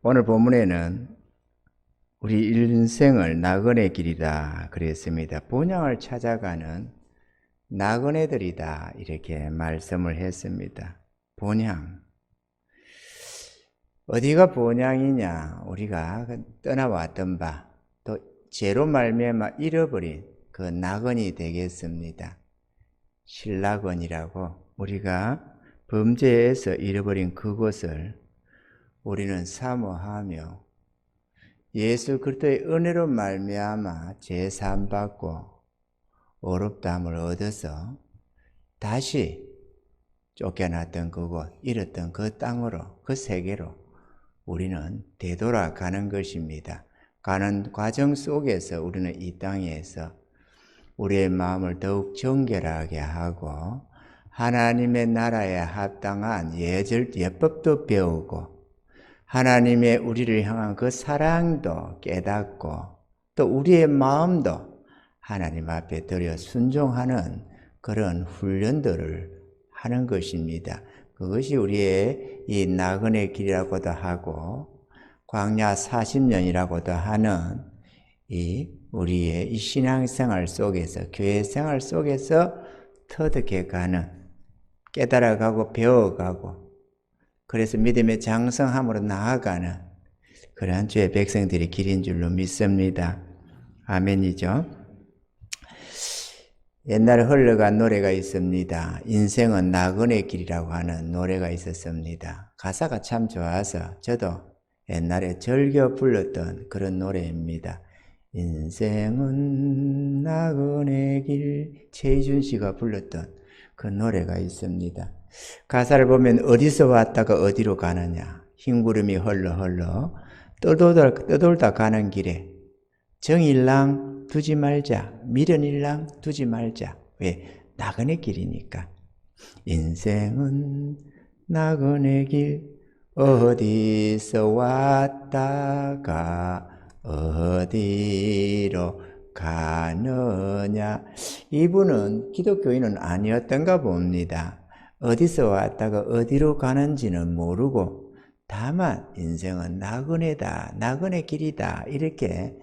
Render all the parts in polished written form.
오늘 본문에는 우리 인생을 나그네 길이다 그랬습니다. 본향을 찾아가는 나그네들이다 이렇게 말씀을 했습니다. 본향. 어디가 본향이냐? 우리가 떠나왔던 바, 또 죄로 말미암아 잃어버린 그 나그네 되겠습니다. 신라건이라고 우리가 범죄에서 잃어버린 그곳을 우리는 사모하며 예수 그리스도의 은혜로 말미암아 죄 사함 받고 어렵다함을 얻어서 다시 쫓겨났던 그곳, 잃었던 그 땅으로, 그 세계로 우리는 되돌아가는 것입니다. 가는 과정 속에서 우리는 이 땅에서 우리의 마음을 더욱 정결하게 하고 하나님의 나라에 합당한 예법도 배우고 하나님의 우리를 향한 그 사랑도 깨닫고 또 우리의 마음도 하나님 앞에 드려 순종하는 그런 훈련들을 하는 것입니다. 그것이 우리의 이 나그네 길이라고도 하고 광야 40년이라고도 하는 이 우리의 이 신앙생활 속에서 교회 생활 속에서 터득해가는 깨달아가고 배워가고 그래서 믿음의 장성함으로 나아가는 그러한 주의 백성들의 길인 줄로 믿습니다. 아멘이죠. 옛날에 흘러간 노래가 있습니다. 인생은 나그네 길이라고 하는 노래가 있었습니다. 가사가 참 좋아서 저도 옛날에 즐겨 불렀던 그런 노래입니다. 인생은 나그네 길, 최희준 씨가 불렀던 그 노래가 있습니다. 가사를 보면 어디서 왔다가 어디로 가느냐, 흰구름이 흘러 떠돌다 가는 길에 정일랑 두지 말자, 미련일랑 두지 말자. 왜? 나그네 길이니까. 인생은 나그네 길, 어디서 왔다가 어디로 가느냐. 이분은 기독교인은 아니었던가 봅니다. 어디서 왔다가 어디로 가는지는 모르고 다만 인생은 나그네다, 나그네 길이다 이렇게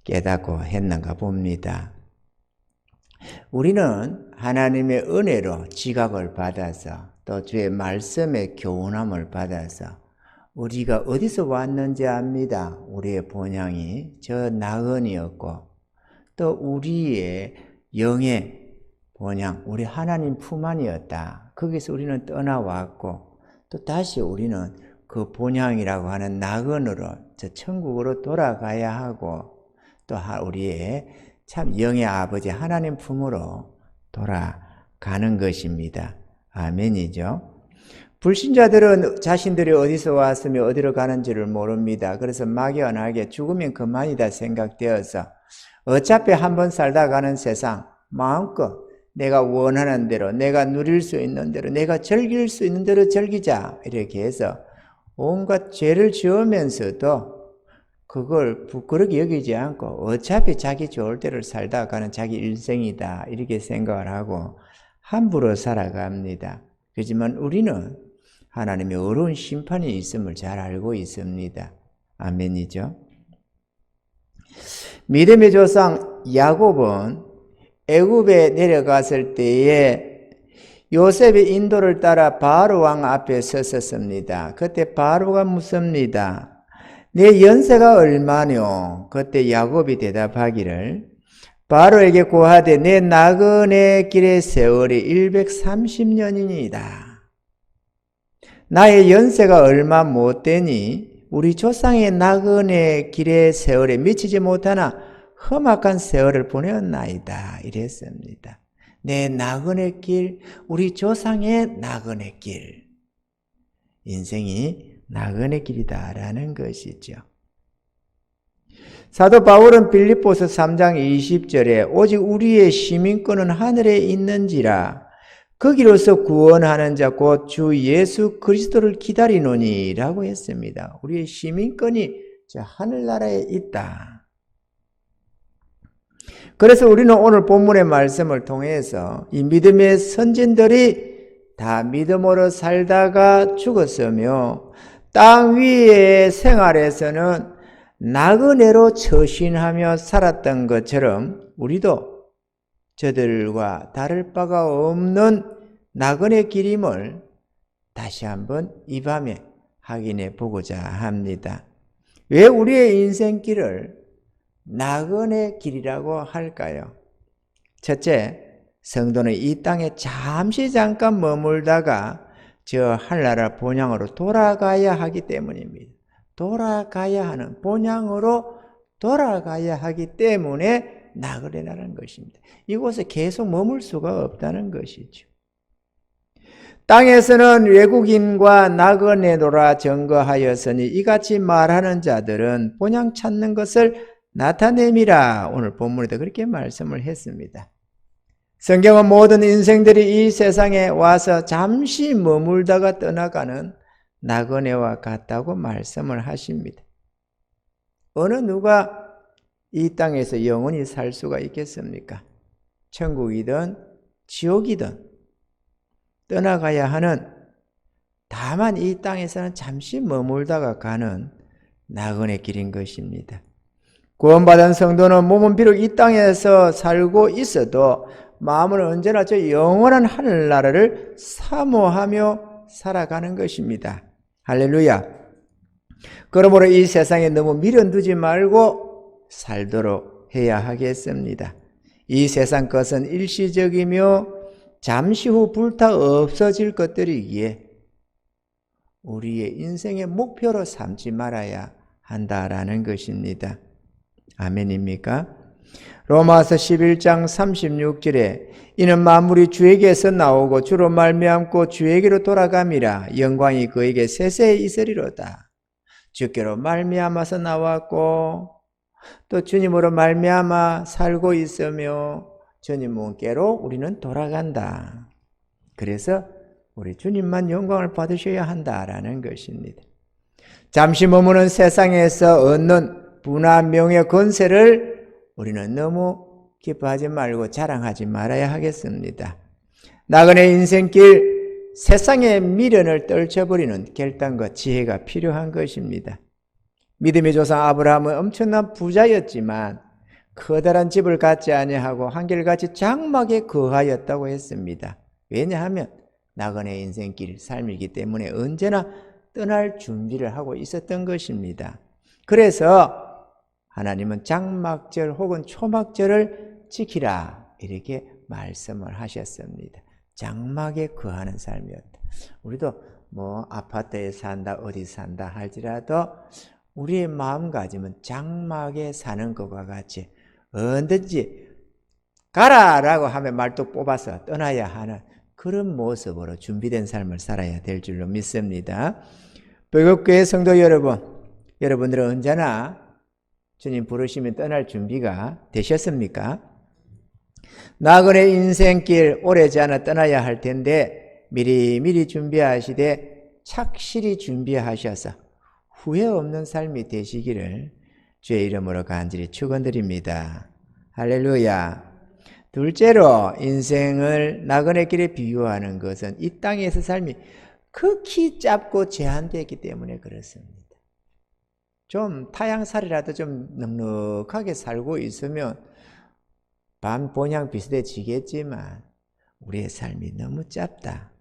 깨닫고 했는가 봅니다. 우리는 하나님의 은혜로 지각을 받아서 또 주의 말씀의 교훈함을 받아서 우리가 어디서 왔는지 압니다. 우리의 본향이 저 나그네였고 또 우리의 영의 본향, 우리 하나님 품 안이었다. 거기서 우리는 떠나왔고 또 다시 우리는 그 본향이라고 하는 나그네로 저 천국으로 돌아가야 하고 또 우리의 참 영의 아버지 하나님 품으로 돌아가는 것입니다. 아멘이죠. 불신자들은 자신들이 어디서 왔으며 어디로 가는지를 모릅니다. 그래서 막연하게 죽으면 그만이다 생각되어서 어차피 한번 살다 가는 세상 마음껏 내가 원하는 대로 내가 누릴 수 있는 대로 내가 즐길 수 있는 대로 즐기자 이렇게 해서 온갖 죄를 지으면서도 그걸 부끄럽게 여기지 않고 어차피 자기 좋을 대로 살다 가는 자기 일생이다 이렇게 생각을 하고 함부로 살아갑니다. 그렇지만 우리는 하나님의 어려운 심판이 있음을 잘 알고 있습니다. 아멘이죠. 믿음의 조상 야곱은 애굽에 내려갔을 때에 요셉의 인도를 따라 바로 왕 앞에 섰었습니다. 그때 바로가 묻습니다. 내 연세가 얼마뇨? 그때 야곱이 대답하기를 바로에게 고하되 내 나그네 길의 세월이 130년이니이다. 나의 연세가 얼마 못 되니 우리 조상의 나그네 길의 세월에 미치지 못하나 험악한 세월을 보내었나이다. 이랬습니다. 내 나그네 길, 우리 조상의 나그네 길. 인생이 나그네 길이다라는 것이죠. 사도 바울은 빌립보서 3장 20절에 오직 우리의 시민권은 하늘에 있는지라 거기로서 구원하는 자 곧 주 예수 그리스도를 기다리노니 라고 했습니다. 우리의 시민권이 저 하늘나라에 있다. 그래서 우리는 오늘 본문의 말씀을 통해서 이 믿음의 선진들이 다 믿음으로 살다가 죽었으며 땅 위의 생활에서는 나그네로 처신하며 살았던 것처럼 우리도 저들과 다를 바가 없는 나그네 길임을 다시 한번 이 밤에 확인해 보고자 합니다. 왜 우리의 인생길을 나그네 길이라고 할까요? 첫째, 성도는 이 땅에 잠깐 머물다가 저 하늘나라 본향으로 돌아가야 하기 때문입니다. 돌아가야 하는 본향으로 돌아가야 하기 때문에 나그네라는 것입니다. 이곳에 계속 머물 수가 없다는 것이죠. 땅에서는 외국인과 나그네노라 증거하였으니 이같이 말하는 자들은 본향 찾는 것을 나타냄이라. 오늘 본문에도 그렇게 말씀을 했습니다. 성경은 모든 인생들이 이 세상에 와서 잠시 머물다가 떠나가는 나그네와 같다고 말씀을 하십니다. 어느 누가 이 땅에서 영원히 살 수가 있겠습니까? 천국이든 지옥이든 떠나가야 하는, 다만 이 땅에서는 잠시 머물다가 가는 나그네 길인 것입니다. 구원받은 성도는 몸은 비록 이 땅에서 살고 있어도 마음은 언제나 저 영원한 하늘나라를 사모하며 살아가는 것입니다. 할렐루야. 그러므로 이 세상에 너무 미련두지 말고 살도록 해야 하겠습니다. 이 세상 것은 일시적이며 잠시 후 불타 없어질 것들이기에 우리의 인생의 목표로 삼지 말아야 한다라는 것입니다. 아멘입니까? 로마서 11장 36절에 이는 만물이 주에게서 나오고 주로 말미암고 주에게로 돌아감이라 영광이 그에게 세세히 있으리로다. 주께로 말미암아서 나왔고 또 주님으로 말미암아 살고 있으며 주님께로 우리는 돌아간다. 그래서 우리 주님만 영광을 받으셔야 한다라는 것입니다. 잠시 머무는 세상에서 얻는 부나 명예 권세를 우리는 너무 기뻐하지 말고 자랑하지 말아야 하겠습니다. 나그네 인생길, 세상의 미련을 떨쳐버리는 결단과 지혜가 필요한 것입니다. 믿음의 조상 아브라함은 엄청난 부자였지만 커다란 집을 갖지 아니하고 한결같이 장막에 거하였다고 했습니다. 왜냐하면 나그네 인생길 삶이기 때문에 언제나 떠날 준비를 하고 있었던 것입니다. 그래서 하나님은 장막절 혹은 초막절을 지키라 이렇게 말씀을 하셨습니다. 장막에 거하는 삶이었다. 우리도 뭐 아파트에 산다 어디 산다 할지라도 우리의 마음가짐은 장막에 사는 것과 같이 언제든지 가라라고 하면 말뚝 뽑아서 떠나야 하는 그런 모습으로 준비된 삶을 살아야 될 줄로 믿습니다.北国교회 성도 여러분, 여러분들은 언제나 주님 부르시면 떠날 준비가 되셨습니까? 나그네 인생길 오래지 않아 떠나야 할 텐데 미리 준비하시되 착실히 준비하셔서 후회 없는 삶이 되시기를 주의 이름으로 간절히 축원드립니다. 할렐루야. 둘째로 인생을 나그네 길에 비유하는 것은 이 땅에서 삶이 극히 짧고 제한되기 때문에 그렇습니다. 좀 타양살이라도 좀 넉넉하게 살고 있으면 밤 본향 비슷해지겠지만 우리의 삶이 너무 짧다.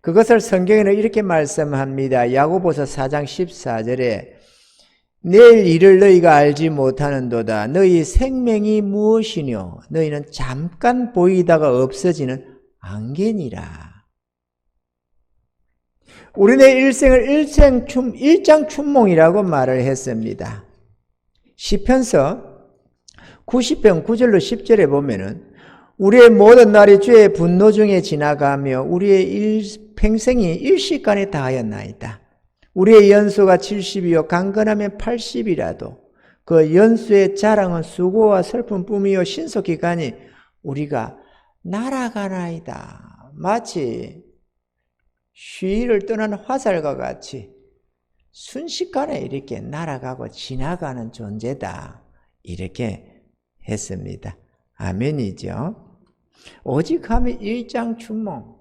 그것을 성경에는 이렇게 말씀합니다. 야고보서 4장 14절에 내일 일을 너희가 알지 못하는도다. 너희 생명이 무엇이뇨? 너희는 잠깐 보이다가 없어지는 안개니라. 우리네 일생을 일장춘몽이라고 말을 했습니다. 시편서 90편 9절로 10절에 보면은 우리의 모든 날이 주의 분노 중에 지나가며 우리의 평생이 일시간에 다하였나이다. 우리의 연수가 70이요 강건하면 80이라도 그 연수의 자랑은 수고와 슬픔뿐이요 신속히 가니 우리가 날아가나이다. 마치 쉬를 떠난 화살과 같이 순식간에 이렇게 날아가고 지나가는 존재다. 이렇게 했습니다. 아멘이죠. 오직 하면 일장춘몽.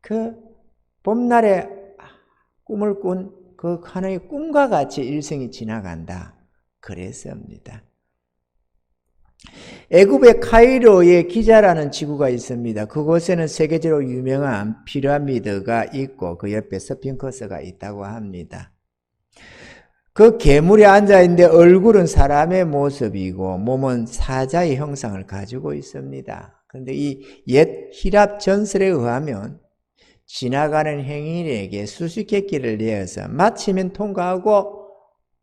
그 봄날에 꿈을 꾼 그 하나의 꿈과 같이 일생이 지나간다. 그랬습니다. 애굽의 카이로에 기자라는 지구가 있습니다. 그곳에는 세계적으로 유명한 피라미드가 있고 그 옆에 스핑크스가 있다고 합니다. 그 괴물이 앉아있는데 얼굴은 사람의 모습이고 몸은 사자의 형상을 가지고 있습니다. 그런데 이 옛 히랍 전설에 의하면 지나가는 행인에게 수수께끼를 내어서 마치면 통과하고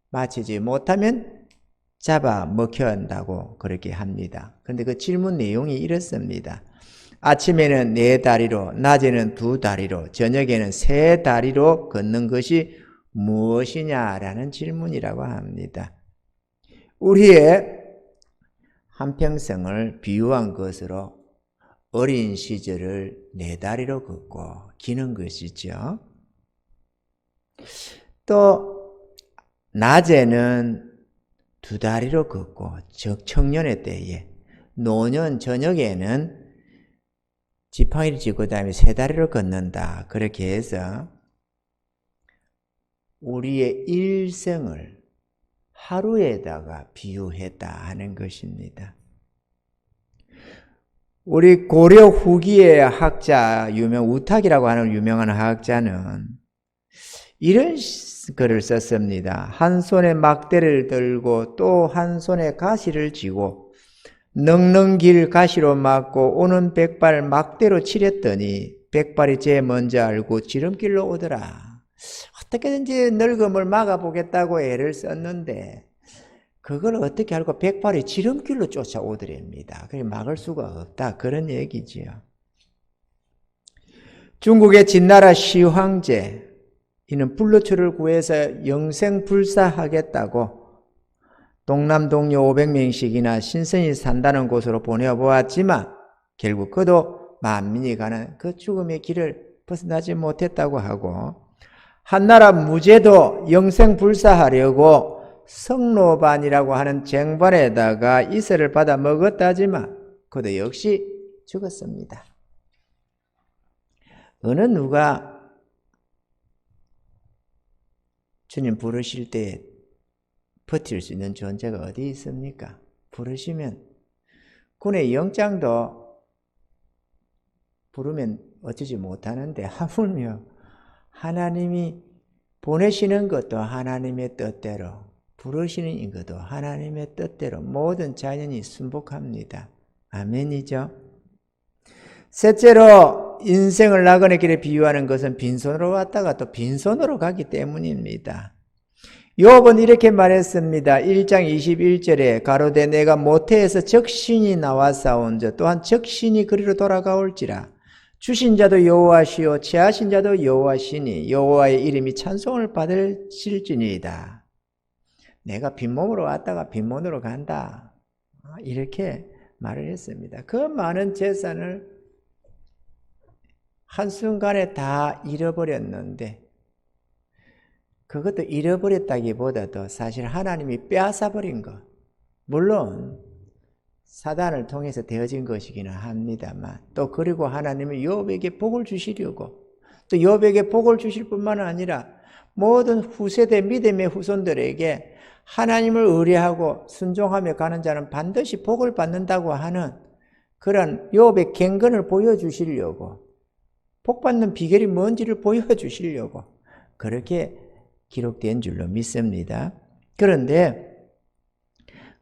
마치지 못하면 잡아 먹혀야 한다고 그렇게 합니다. 그런데 그 질문 내용이 이렇습니다. 아침에는 4다리로, 낮에는 2다리로, 저녁에는 3다리로 걷는 것이 무엇이냐라는 질문이라고 합니다. 우리의 한평생을 비유한 것으로 어린 시절을 4다리로 걷고 기는 것이죠. 또 낮에는 2다리로 걷고 청년의 때에, 노년 저녁에는 지팡이를 짚고 다음에 3다리로 걷는다. 그렇게 해서 우리의 일생을 하루에다가 비유했다 하는 것입니다. 우리 고려 후기의 학자, 우탁이라고 하는 유명한 학자는 이런 글을 썼습니다. 한 손에 막대를 들고 또 한 손에 가시를 쥐고 넉넉 길 가시로 막고 오는 백발 막대로 치렸더니 백발이 제 먼저 알고 지름길로 오더라. 어떻게든지 늙음을 막아보겠다고 애를 썼는데 그걸 어떻게 알고 백발이 지름길로 쫓아오더랍니다. 그게 막을 수가 없다. 그런 얘기지요. 중국의 진나라 시황제, 이는 불로초를 구해서 영생불사하겠다고 동남동료 500명씩이나 신선이 산다는 곳으로 보내보았지만 결국 그도 만민이 가는 그 죽음의 길을 벗어나지 못했다고 하고, 한나라 무제도 영생불사하려고 성로반이라고 하는 쟁반에다가 이슬을 받아 먹었다지만 그도 역시 죽었습니다. 어느 누가 주님 부르실 때 버틸 수 있는 존재가 어디 있습니까? 부르시면 군의 영장도 부르면 어쩌지 못하는데 하물며 하나님이 보내시는 것도 하나님의 뜻대로, 부르시는 것도 하나님의 뜻대로 모든 자연이 순복합니다. 아멘이죠. 셋째로 인생을 나그네 길에 비유하는 것은 빈손으로 왔다가 또 빈손으로 가기 때문입니다. 욥은 이렇게 말했습니다. 1장 21절에 가로되 내가 모태에서 적신이 나와싸운저 또한 적신이 그리로 돌아가올지라. 주신 자도 여호와시요 취하신 자도 여호와시니 여호와의 이름이 찬송을 받으실지니이다. 내가 빈몸으로 왔다가 빈몸으로 간다. 이렇게 말을 했습니다. 그 많은 재산을 한순간에 다 잃어버렸는데, 그것도 잃어버렸다기보다도 사실 하나님이 빼앗아버린 것, 물론 사단을 통해서 되어진 것이기는 합니다만, 또 그리고 하나님은 욥에게 복을 주시려고, 또 욥에게 복을 주실 뿐만 아니라 모든 후세대 믿음의 후손들에게 하나님을 의뢰하고 순종하며 가는 자는 반드시 복을 받는다고 하는 그런 욥의 경건을 보여주시려고, 복받는 비결이 뭔지를 보여주시려고 그렇게 기록된 줄로 믿습니다. 그런데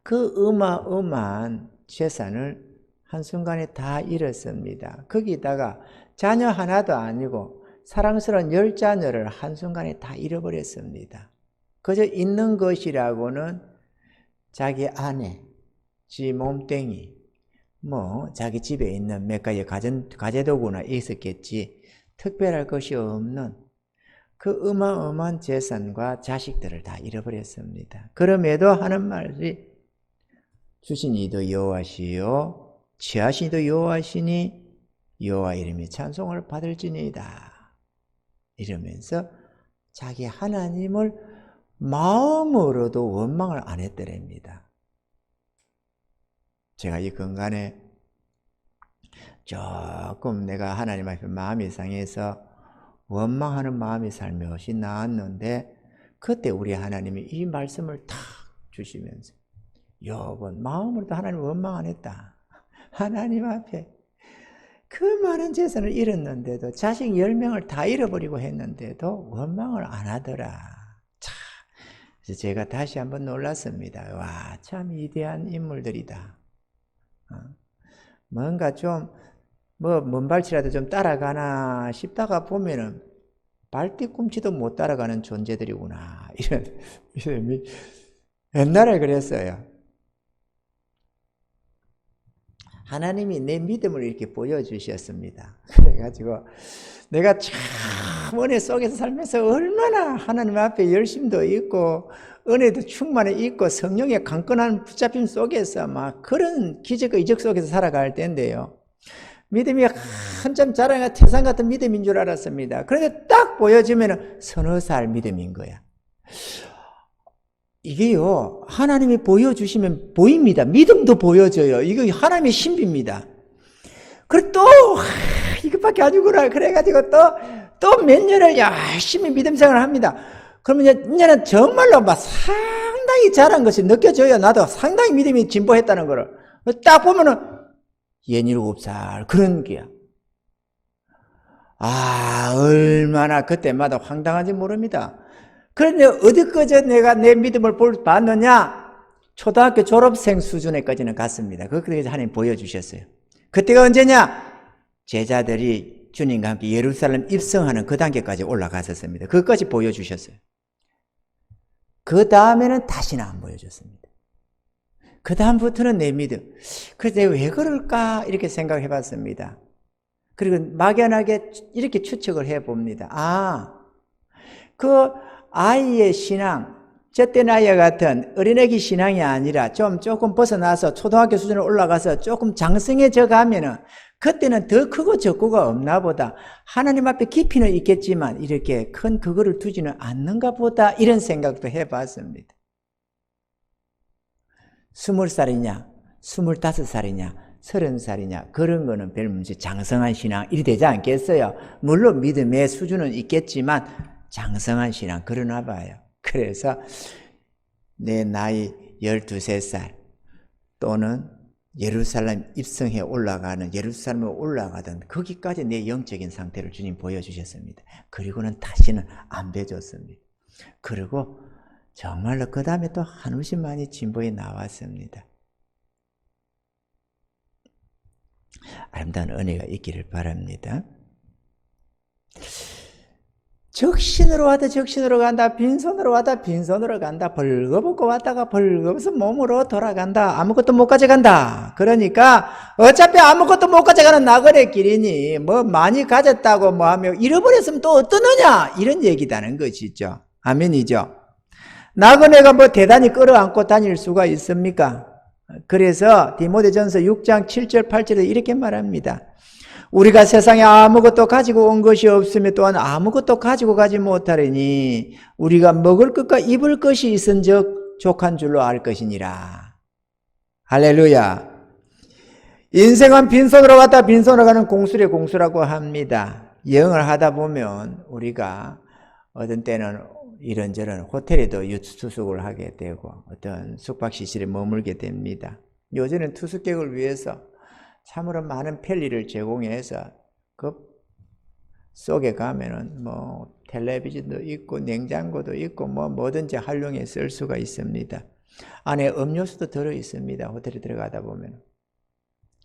그 어마어마한 재산을 한순간에 다 잃었습니다. 거기다가 자녀 하나도 아니고 사랑스러운 10자녀를 한순간에 다 잃어버렸습니다. 그저 있는 것이라고는 자기 아내, 지 몸뚱이, 자기 집에 있는 몇 가지 가재도구나 있었겠지, 특별할 것이 없는 그 어마어마한 재산과 자식들을 다 잃어버렸습니다. 그럼에도 하는 말이 주신 이도 여호와시요 취하신 이도 여호와시니 여호와 이름이 찬송을 받을지니이다. 이러면서 자기 하나님을 마음으로도 원망을 안 했더랍니다. 제가 이 근간에 조금 내가 하나님 앞에 마음이 상해서 원망하는 마음이 살며시 나왔는데 그때 우리 하나님이 이 말씀을 탁 주시면서 여러분 마음으로도 하나님 원망 안 했다. 하나님 앞에 그 많은 재산을 잃었는데도 자식 10명을 다 잃어버리고 했는데도 원망을 안 하더라. 참, 그래서 제가 다시 한번 놀랐습니다. 와, 참 위대한 인물들이다. 뭔가 좀 먼발치라도 좀 따라가나 싶다가 보면은 발뒤꿈치도 못 따라가는 존재들이구나. 이런 옛날에 그랬어요. 하나님이 내 믿음을 이렇게 보여주셨습니다. 그래가지고 내가 참 은혜 속에서 살면서 얼마나 하나님 앞에 열심도 있고 은혜도 충만해 있고 성령의 강건한 붙잡힘 속에서 막 그런 기적과 이적 속에서 살아갈 때인데요. 믿음이 한참 자라가 태산 같은 믿음인 줄 알았습니다. 그런데 딱 보여주면 서너 살 믿음인 거야. 이게요, 하나님이 보여주시면 보입니다. 믿음도 보여져요. 이거 하나님의 신비입니다. 그리고 또, 이것밖에 아니구나. 그래가지고 또 몇 년을 열심히 믿음 생활을 합니다. 그러면 이제는 정말로 막 상당히 자란 것이 느껴져요. 나도 상당히 믿음이 진보했다는 거를. 딱 보면은, 67살, 그런 게야. 얼마나 그때마다 황당한지 모릅니다. 그런데 어디까지 내가 내 믿음을 봤느냐? 초등학교 졸업생 수준에까지는 갔습니다. 그렇게 하나님 보여주셨어요. 그때가 언제냐? 제자들이 주님과 함께 예루살렘 입성하는 그 단계까지 올라갔었습니다. 그것까지 보여주셨어요. 그 다음에는 다시는 안 보여줬습니다. 그 다음부터는 내 믿음. 그래서 내가 왜 그럴까? 이렇게 생각해 봤습니다. 그리고 막연하게 이렇게 추측을 해 봅니다. 그 아이의 신앙, 저때 나이와 같은 어린애기 신앙이 아니라 조금 벗어나서 초등학교 수준으로 올라가서 조금 장성해져 가면은 그때는 더 크고 적고가 없나 보다. 하나님 앞에 깊이는 있겠지만 이렇게 큰 그거를 두지는 않는가 보다. 이런 생각도 해봤습니다. 20살이냐, 25살이냐, 30살이냐 그런 거는 별 문제 장성한 신앙 이리 되지 않겠어요. 물론 믿음의 수준은 있겠지만 장성한 신앙 그러나 봐요. 그래서 내 나이 12살 또는 예루살렘 입성해 올라가는 예루살렘에 올라가던 거기까지 내 영적인 상태를 주님 보여주셨습니다. 그리고는 다시는 안 뵈줬습니다. 그리고 정말로 그 다음에 또 한없이 많이 진보해 나왔습니다. 아름다운 은혜가 있기를 바랍니다. 적신으로 와도 적신으로 간다. 빈손으로 와도 빈손으로 간다. 벌거벗고 왔다가 벌거벗은 몸으로 돌아간다. 아무것도 못 가져간다. 그러니까 어차피 아무것도 못 가져가는 나그네 길이니 뭐 많이 가졌다고 뭐 하며 잃어버렸으면 또 어떠느냐 이런 얘기다는 것이죠. 아멘이죠. 나그네가 뭐 대단히 끌어안고 다닐 수가 있습니까? 그래서 디모데전서 6장 7절 8절에 이렇게 말합니다. 우리가 세상에 아무것도 가지고 온 것이 없으며 또한 아무것도 가지고 가지 못하리니 우리가 먹을 것과 입을 것이 있은즉 족한 줄로 알 것이니라. 할렐루야. 인생은 빈손으로 갔다 빈손으로 가는 공술의 공수라고 합니다. 여행을 하다 보면 우리가 어떤 때는 이런저런 호텔에도 유투숙을 하게 되고 어떤 숙박시설에 머물게 됩니다. 요즘은 투숙객을 위해서 참으로 많은 편리를 제공해서 그 속에 가면은 뭐 텔레비전도 있고 냉장고도 있고 뭐 뭐든지 활용해 쓸 수가 있습니다. 안에 음료수도 들어 있습니다. 호텔에 들어가다 보면.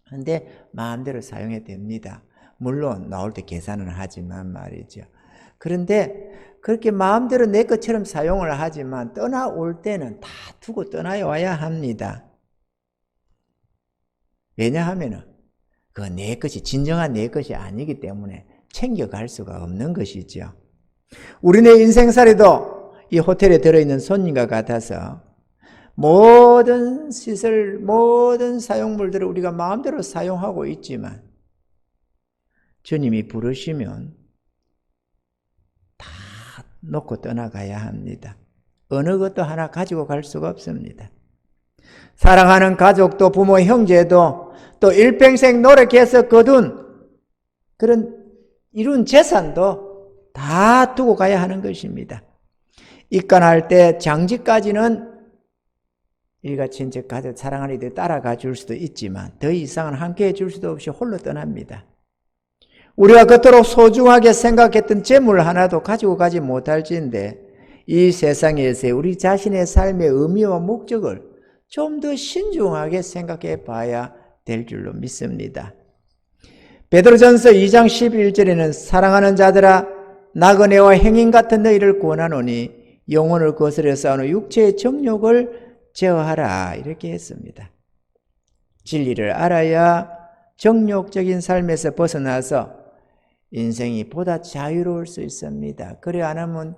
근데 마음대로 사용해도 됩니다. 물론 나올 때 계산은 하지만 말이죠. 그런데 그렇게 마음대로 내 것처럼 사용을 하지만 떠나올 때는 다 두고 떠나와야 합니다. 왜냐하면은 그 내 것이 진정한 내 것이 아니기 때문에 챙겨갈 수가 없는 것이죠. 우리네 인생살이도 이 호텔에 들어있는 손님과 같아서 모든 시설, 모든 사용물들을 우리가 마음대로 사용하고 있지만 주님이 부르시면 다 놓고 떠나가야 합니다. 어느 것도 하나 가지고 갈 수가 없습니다. 사랑하는 가족도 부모, 형제도 또 일평생 노력해서 거둔 그런 이룬 재산도 다 두고 가야 하는 것입니다. 입간할 때 장지까지는 일가 친척 가족 사랑하는 이들 따라가 줄 수도 있지만 더 이상은 함께 해줄 수도 없이 홀로 떠납니다. 우리가 그토록 소중하게 생각했던 재물 하나도 가지고 가지 못할지인데 이 세상에서 우리 자신의 삶의 의미와 목적을 좀 더 신중하게 생각해 봐야 될 줄로 믿습니다. 베드로전서 2장 11절에는 사랑하는 자들아 나그네와 행인 같은 너희를 권하노니 영혼을 거스려 싸우는 육체의 정욕을 제어하라 이렇게 했습니다. 진리를 알아야 정욕적인 삶에서 벗어나서 인생이 보다 자유로울 수 있습니다. 그래 안 하면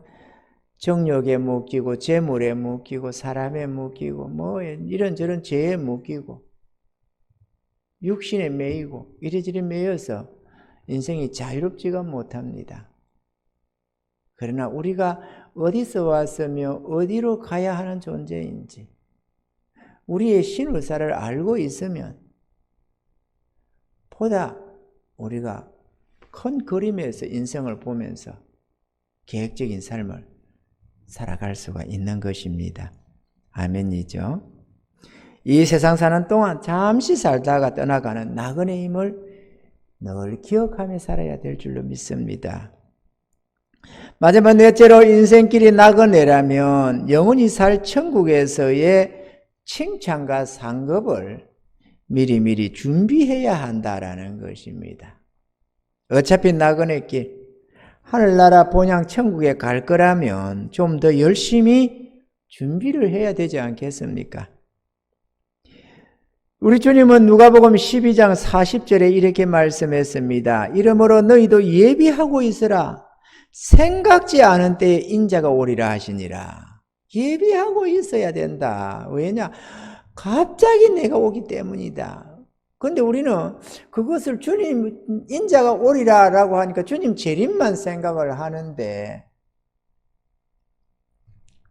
정욕에 묶이고 재물에 묶이고 사람에 묶이고 뭐 이런저런 죄에 묶이고 육신에 매이고 이리저리 매여서 인생이 자유롭지가 못합니다. 그러나 우리가 어디서 왔으며 어디로 가야 하는 존재인지 우리의 신의사를 알고 있으면 보다 우리가 큰 그림에서 인생을 보면서 계획적인 삶을 살아갈 수가 있는 것입니다. 아멘이죠. 이 세상 사는 동안 잠시 살다가 떠나가는 나그네임을 늘 기억하며 살아야 될 줄로 믿습니다. 마지막 넷째로 인생길이 나그네라면 영원히 살 천국에서의 칭찬과 상급을 미리미리 준비해야 한다라는 것입니다. 어차피 나그네길, 하늘나라 본향 천국에 갈 거라면 좀 더 열심히 준비를 해야 되지 않겠습니까? 우리 주님은 누가복음 12장 40절에 이렇게 말씀했습니다. 이러므로 너희도 예비하고 있으라. 생각지 않은 때에 인자가 오리라 하시니라. 예비하고 있어야 된다. 왜냐? 갑자기 내가 오기 때문이다. 그런데 우리는 그것을 주님 인자가 오리라 라고 하니까 주님 재림만 생각을 하는데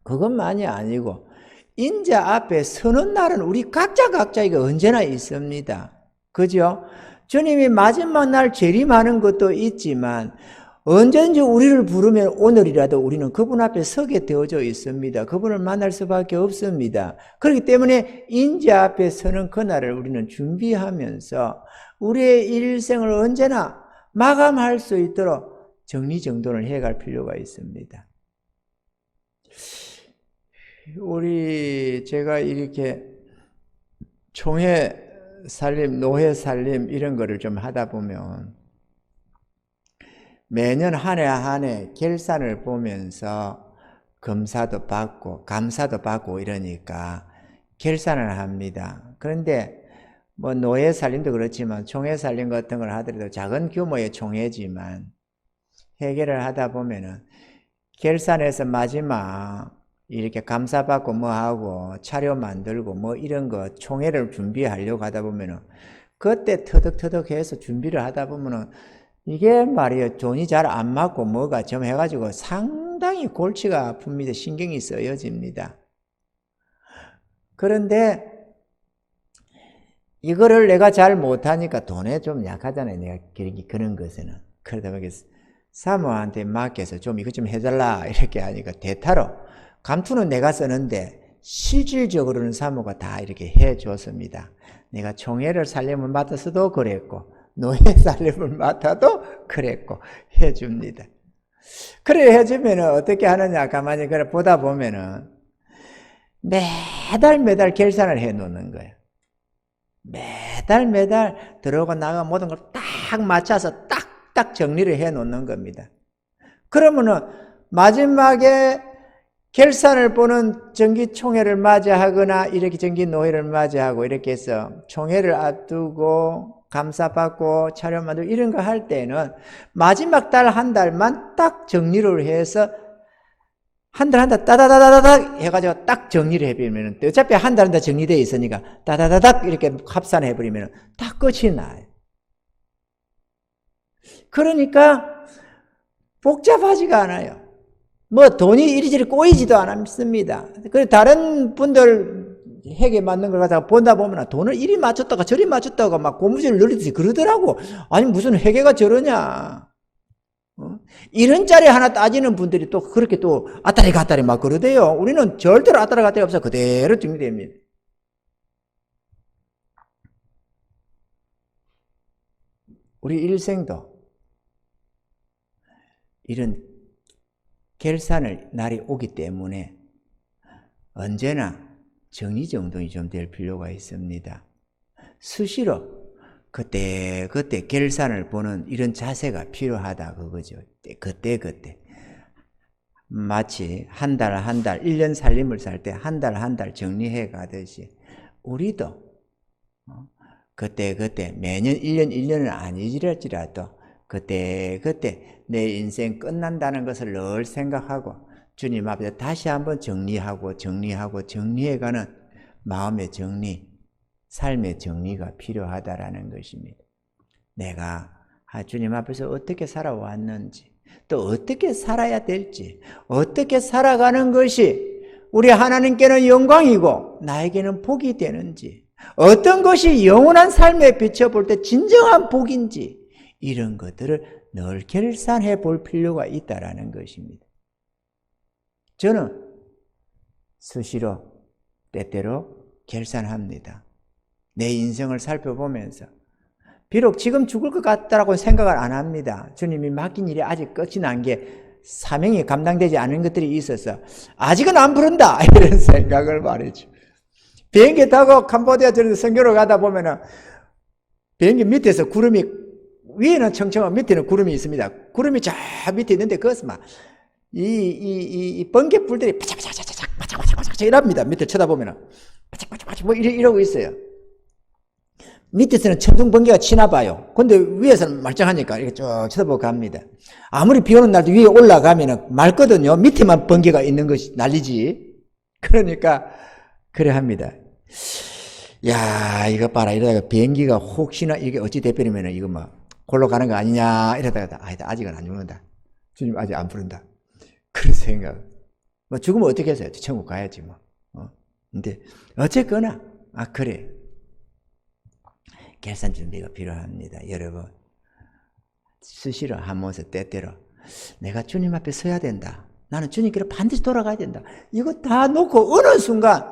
그것만이 아니고 인자 앞에 서는 날은 우리 각자가 언제나 있습니다. 그죠? 주님이 마지막 날 재림하는 것도 있지만 언제든지 우리를 부르면 오늘이라도 우리는 그분 앞에 서게 되어져 있습니다. 그분을 만날 수밖에 없습니다. 그렇기 때문에 인자 앞에 서는 그날을 우리는 준비하면서 우리의 일생을 언제나 마감할 수 있도록 정리정돈을 해갈 필요가 있습니다. 제가 이렇게 총회 살림, 노회 살림 이런 거를 좀 하다 보면 매년 한 해 결산을 보면서 검사도 받고 감사도 받고 이러니까 결산을 합니다. 그런데 뭐 노회 살림도 그렇지만 총회 살림 같은 걸 하더라도 작은 규모의 총회지만 회계를 하다 보면은 결산해서 마지막 이렇게 감사받고 뭐 하고 차료 만들고 뭐 이런 거 총회를 준비하려고 하다 보면은 그때 터득터득 해서 준비를 하다 보면은 이게 말이에요. 돈이 잘 안 맞고 뭐가 좀 해가지고 상당히 골치가 아픕니다. 신경이 쓰여집니다. 그런데 이거를 내가 잘 못하니까 돈에 좀 약하잖아요. 내가 그런 것에는. 그러다 보니까 사모한테 맡겨서 좀 이것 좀 해달라 이렇게 하니까 대타로 감투는 내가 쓰는데 실질적으로는 사모가 다 이렇게 해줬습니다. 내가 총회를 살림을 맡아서도 그랬고 노예 살림을 맡아도 그랬고 해줍니다. 그래 해주면 어떻게 하느냐 가만히 그래 보다 보면은 매달 결산을 해 놓는 거예요. 매달 들어오고 나가 모든 걸 딱 맞춰서 딱딱 정리를 해 놓는 겁니다. 그러면은 마지막에 결산을 보는 정기총회를 맞이하거나 이렇게 정기노회를 맞이하고 이렇게 해서 총회를 앞두고 감사받고 차려 만들고 이런 거 할 때는 마지막 달 한 달만 딱 정리를 해서 한 달 따다다다닥 해가지고 딱 정리를 해버리면 어차피 한 달 정리되어 있으니까 따다다닥 이렇게 합산을 해버리면 딱 끝이 나요. 그러니까 복잡하지가 않아요. 뭐 돈이 이리저리 꼬이지도 않습니다. 그래서 다른 분들 핵에 맞는 걸 갖다가 본다 보면 돈을 이리 맞췄다가 저리 맞췄다가 막 고무줄 늘리듯이 그러더라고. 아니 무슨 회계가 저러냐. 이런 짜리 하나 따지는 분들이 또 그렇게 또 아따리 갔다리 막 그러대요. 우리는 절대로 아따리 갔다리 없어. 그대로 정리됩니다. 우리 일생도 이런 결산을 날이 오기 때문에 언제나 정리정돈이 좀 될 필요가 있습니다. 수시로 그때 결산을 보는 이런 자세가 필요하다 그거죠. 그때 마치 한 달 1년 살림을 살 때 한 달 정리해 가듯이 우리도 그때 매년 1년은 아니지라도 그때 내 인생 끝난다는 것을 늘 생각하고 주님 앞에 다시 한번 정리해가는 마음의 정리, 삶의 정리가 필요하다라는 것입니다. 내가 주님 앞에서 어떻게 살아왔는지, 또 어떻게 살아야 될지, 어떻게 살아가는 것이 우리 하나님께는 영광이고 나에게는 복이 되는지, 어떤 것이 영원한 삶에 비춰볼 때 진정한 복인지, 이런 것들을 늘 결산해 볼 필요가 있다라는 것입니다. 저는 수시로 때때로 결산합니다. 내 인생을 살펴보면서 비록 지금 죽을 것 같다라고 생각을 안 합니다. 주님이 맡긴 일이 아직 끝이 난 게 사명이 감당되지 않은 것들이 있어서 아직은 안 부른다 이런 생각을 말이죠. 비행기 타고 캄보디아 저런 선교를 가다 보면은 비행기 밑에서 구름이, 위에는 청청하고 밑에는 구름이 있습니다. 구름이 저 밑에 있는데 그것은 막 이 번개불들이 바짝바짝 이랍니다. 밑에 쳐다보면은 바짝바짝 뭐 이러고 있어요. 밑에서는 천둥 번개가 치나 봐요. 근데 위에서는 말짱하니까 이렇게 쭉 쳐다보고 갑니다. 아무리 비 오는 날도 위에 올라가면은 맑거든요. 밑에만 번개가 있는 것이 난리지. 그러니까 그래 합니다. 야, 이거 봐라. 이러다가 비행기가 혹시나 이게 어찌 돼버리면은 이거 막 골로 가는 거 아니냐 이러다가 아직은 안 죽는다. 주님 아직 안 부른다. 그런 생각. 뭐 죽으면 어떻게 해서요? 천국 가야지 뭐. 근데 어쨌거나 그래. 결산 준비가 필요합니다. 여러분 수시로 한 모습 때때로 내가 주님 앞에 서야 된다. 나는 주님께로 반드시 돌아가야 된다. 이거 다 놓고 어느 순간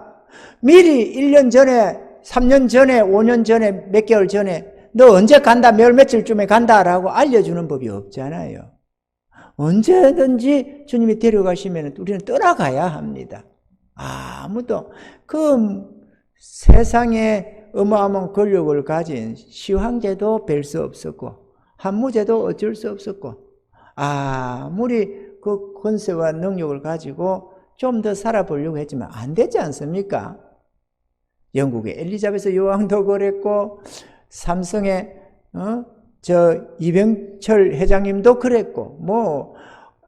미리 1년 전에 3년 전에 5년 전에 몇 개월 전에 너 언제 간다 며칠쯤에 간다라고 알려주는 법이 없잖아요. 언제든지 주님이 데려가시면 우리는 떠나가야 합니다. 아무도 그 세상에 어마어마한 권력을 가진 시황제도 뵐 수 없었고 한무제도 어쩔 수 없었고 아무리 그 권세와 능력을 가지고 좀 더 살아보려고 했지만 안 되지 않습니까? 영국의 엘리자베스 여왕도 그랬고 삼성의 이병철 회장님도 그랬고 뭐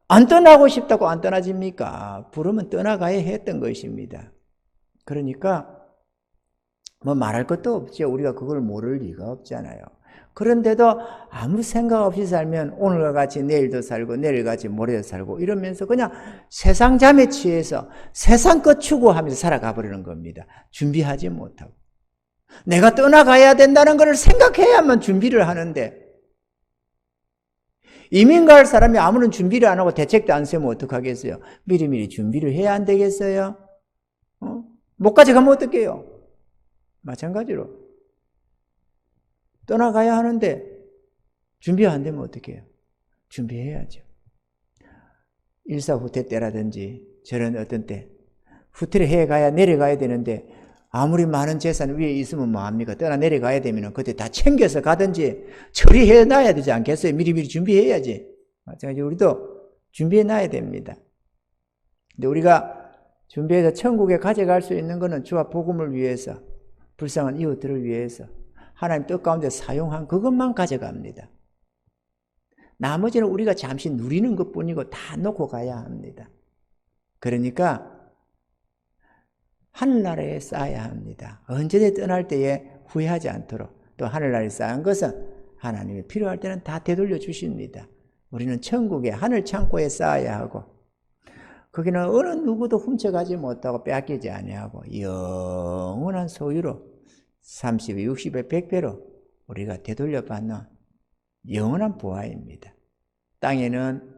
안 떠나고 싶다고 안 떠나집니까? 부르면 떠나가야 했던 것입니다. 그러니까 뭐 말할 것도 없죠. 우리가 그걸 모를 리가 없잖아요. 그런데도 아무 생각 없이 살면 오늘과 같이 내일도 살고 내일같이 모레도 살고 이러면서 그냥 세상 잠에 취해서 세상 것 추구하면서 살아가 버리는 겁니다. 준비하지 못하고. 내가 떠나가야 된다는 것을 생각해야만 준비를 하는데 이민 갈 사람이 아무런 준비를 안 하고 대책도 안 세우면 어떡하겠어요? 미리미리 준비를 해야 안 되겠어요? 못 가져가면 어떡해요? 마찬가지로 떠나가야 하는데 준비 안 되면 어떡해요? 준비해야죠. 일사후퇴 때라든지 저런 어떤 때 후퇴를 해가야 내려가야 되는데 아무리 많은 재산 위에 있으면 뭐합니까? 떠나 내려가야 되면 그때 다 챙겨서 가든지 처리해놔야 되지 않겠어요? 미리미리 준비해야지. 마찬가지로 우리도 준비해놔야 됩니다. 근데 우리가 준비해서 천국에 가져갈 수 있는 것은 주와 복음을 위해서 불쌍한 이웃들을 위해서 하나님 뜻 가운데 사용한 그것만 가져갑니다. 나머지는 우리가 잠시 누리는 것뿐이고 다 놓고 가야 합니다. 그러니까 하늘나라에 쌓아야 합니다. 언제든 떠날 때에 후회하지 않도록. 또 하늘나라에 쌓은 것은 하나님이 필요할 때는 다 되돌려 주십니다. 우리는 천국의 하늘 창고에 쌓아야 하고 거기는 어느 누구도 훔쳐가지 못하고 빼앗기지 아니하고 영원한 소유로 30배, 60배, 100배로 우리가 되돌려 받는 영원한 보화입니다. 땅에는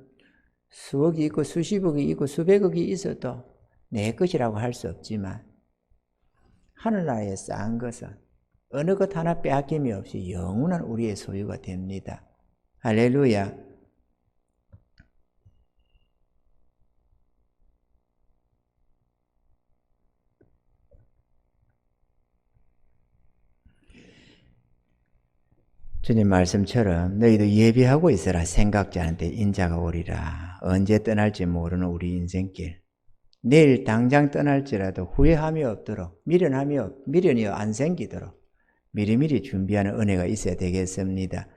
수억이 있고 수십억이 있고 수백억이 있어도 내 것이라고 할 수 없지만 하늘나라에 쌓은 것은 어느 것 하나 빼앗김이 없이 영원한 우리의 소유가 됩니다. 할렐루야. 주님 말씀처럼 너희도 예비하고 있어라. 생각자한테 인자가 오리라. 언제 떠날지 모르는 우리 인생길. 내일 당장 떠날지라도 후회함이 없도록 미련이 안 생기도록 미리미리 준비하는 은혜가 있어야 되겠습니다.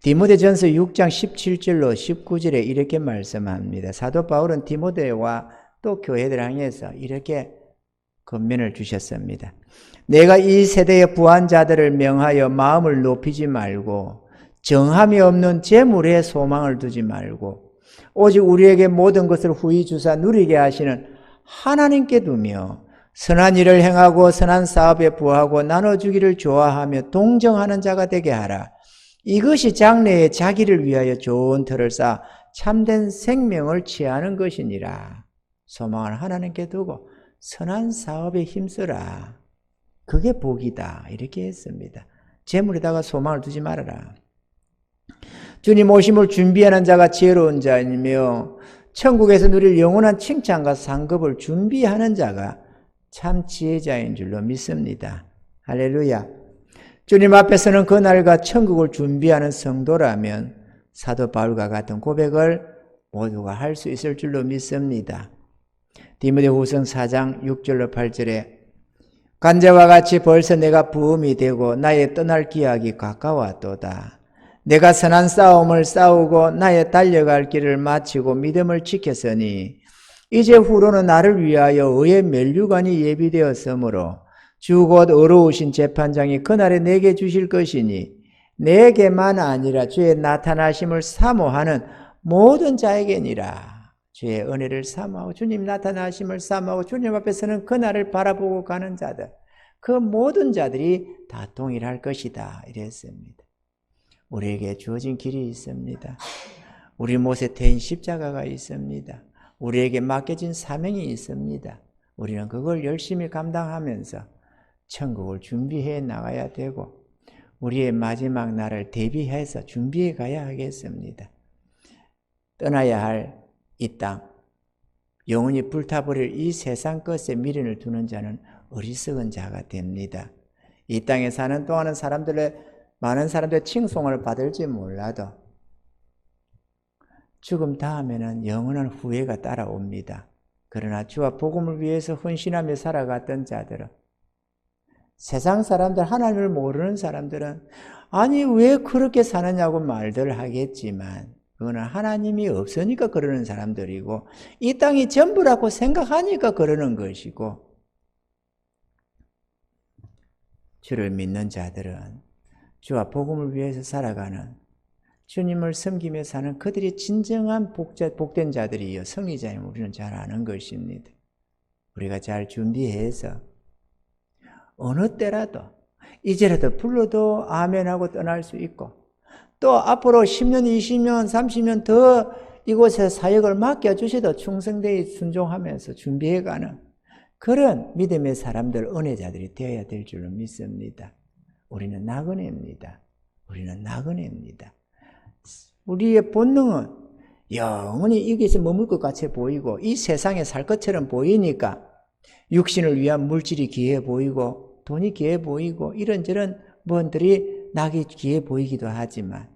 디모데전서 6장 17절로 19절에 이렇게 말씀합니다. 사도 바울은 디모데와 또 교회들 향해서 이렇게 권면을 주셨습니다. 내가 이 세대의 부한 자들을 명하여 마음을 높이지 말고 정함이 없는 재물에 소망을 두지 말고 오직 우리에게 모든 것을 후히 주사 누리게 하시는 하나님께 두며 선한 일을 행하고 선한 사업에 부하고 나눠주기를 좋아하며 동정하는 자가 되게 하라. 이것이 장래에 자기를 위하여 좋은 터를 쌓아 참된 생명을 취하는 것이니라. 소망을 하나님께 두고 선한 사업에 힘쓰라. 그게 복이다. 이렇게 했습니다. 재물에다가 소망을 두지 말아라. 주님 오심을 준비하는 자가 지혜로운 자이며 천국에서 누릴 영원한 칭찬과 상급을 준비하는 자가 참 지혜자인 줄로 믿습니다. 할렐루야. 주님 앞에서는 그날과 천국을 준비하는 성도라면 사도 바울과 같은 고백을 모두가 할 수 있을 줄로 믿습니다. 디모데후서 4장 6절로 8절에 간제와 같이 벌써 내가 부음이 되고 나의 떠날 기약이 가까웠도다. 내가 선한 싸움을 싸우고 나의 달려갈 길을 마치고 믿음을 지켰으니 이제 후로는 나를 위하여 의의 면류관이 예비되었으므로 주 곧 의로우신 재판장이 그날에 내게 주실 것이니 내게만 아니라 주의 나타나심을 사모하는 모든 자에게니라. 주의 은혜를 사모하고 주님 나타나심을 사모하고 주님 앞에서는 그날을 바라보고 가는 자들, 그 모든 자들이 다 동일할 것이다. 이랬습니다. 우리에게 주어진 길이 있습니다. 우리 못에 태인 십자가가 있습니다. 우리에게 맡겨진 사명이 있습니다. 우리는 그걸 열심히 감당하면서 천국을 준비해 나가야 되고 우리의 마지막 날을 대비해서 준비해 가야 하겠습니다. 떠나야 할 이 땅, 영원히 불타버릴 이 세상 것에 미련을 두는 자는 어리석은 자가 됩니다. 이 땅에 사는 동안은 많은 사람들의 칭송을 받을지 몰라도 죽음 다음에는 영원한 후회가 따라옵니다. 그러나 주와 복음을 위해서 헌신하며 살아갔던 자들은, 세상 사람들, 하나님을 모르는 사람들은 아니 왜 그렇게 사느냐고 말들 하겠지만 그거는 하나님이 없으니까 그러는 사람들이고 이 땅이 전부라고 생각하니까 그러는 것이고, 주를 믿는 자들은 주와 복음을 위해서 살아가는, 주님을 섬기며 사는 그들이 진정한 복된 자들이요 승리자임을 우리는 잘 아는 것입니다. 우리가 잘 준비해서 어느 때라도 이제라도 불러도 아멘하고 떠날 수 있고 또 앞으로 10년, 20년, 30년 더 이곳에 사역을 맡겨주셔도 충성되이 순종하면서 준비해가는 그런 믿음의 사람들, 은혜자들이 되어야 될 줄로 믿습니다. 우리는 나그네입니다. 우리는 나그네입니다. 우리의 본능은 영원히 여기서 머물 것 같이 보이고 이 세상에 살 것처럼 보이니까 육신을 위한 물질이 귀해 보이고 돈이 귀해 보이고 이런저런 뭔들이 낙이 귀해 보이기도 하지만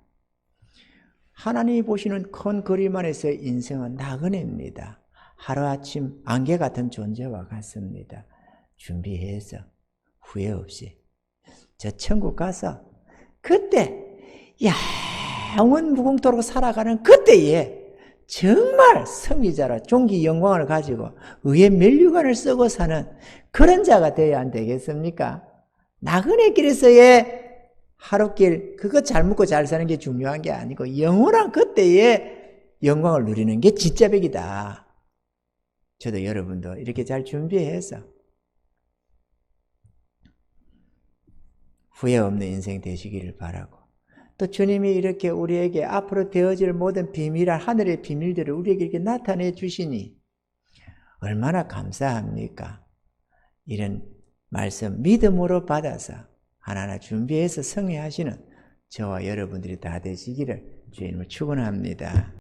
하나님이 보시는 큰 그림 안에서의 인생은 나그네입니다. 하루아침 안개 같은 존재와 같습니다. 준비해서 후회 없이 저 천국 가서 그때 영원 무궁토록 살아가는 그때에 정말 승리자라 존귀 영광을 가지고 의의 면류관을 쓰고 사는 그런 자가 되어야 안 되겠습니까? 나그네 길에서의 하루길 그거 잘 먹고 잘 사는 게 중요한 게 아니고 영원한 그때의 영광을 누리는 게 진짜 백이다. 저도 여러분도 이렇게 잘 준비해서 후회 없는 인생 되시기를 바라고 또 주님이 이렇게 우리에게 앞으로 되어질 모든 비밀한 하늘의 비밀들을 우리에게 이렇게 나타내 주시니 얼마나 감사합니까? 이런 말씀 믿음으로 받아서 하나하나 준비해서 성회하시는 저와 여러분들이 다 되시기를 주님을 축원합니다.